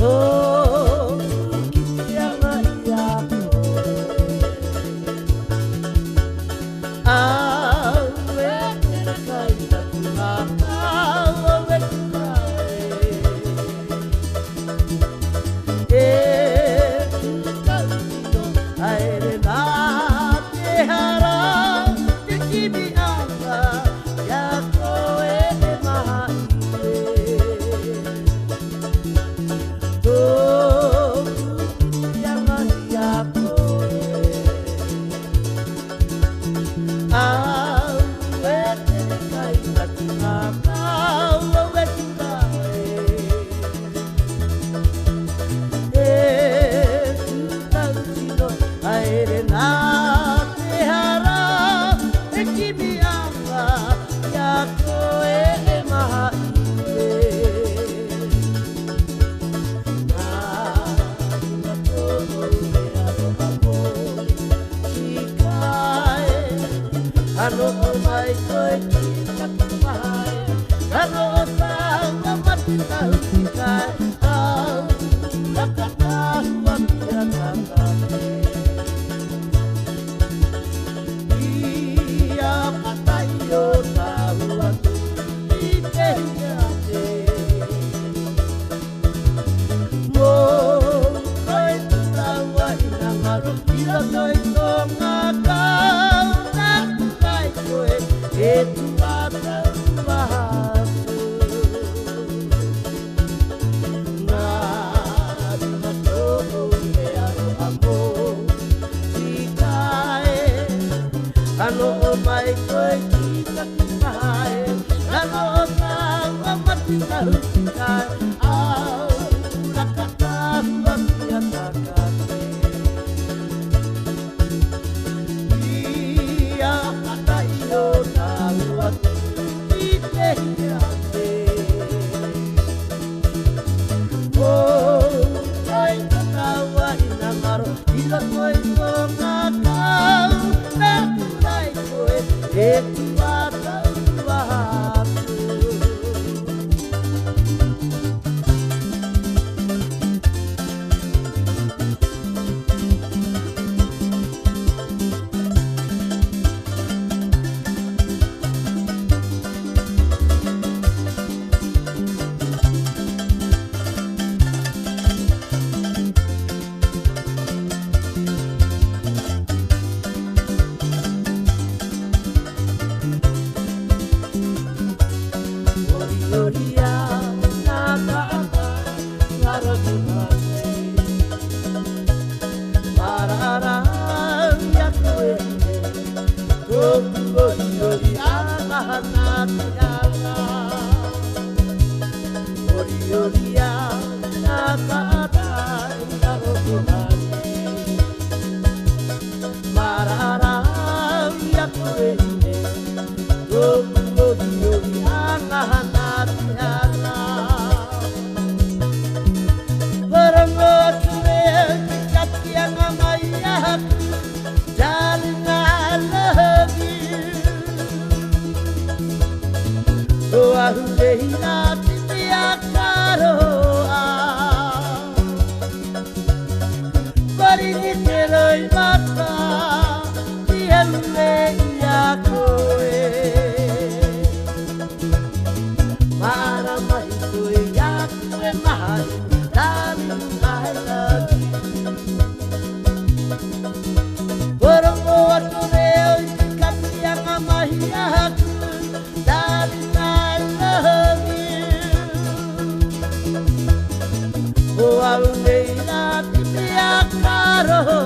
Oh, yang ayah awe terkai tak awe aire na te hara te kimi anga ya koe e maha Ano mai koe kita kumai, ano tanga mati tahu tikai, au nakata wakira nakate. Ia patai yo tahu aku ite nyate. Mo koe tawa ina maru kira koe tonga itu ada bahasa nari matoku mearo amor sikae ano mai koe kita kumae ano tawa mati tahu sikae au nakata wakia takate ia patai yo Oh,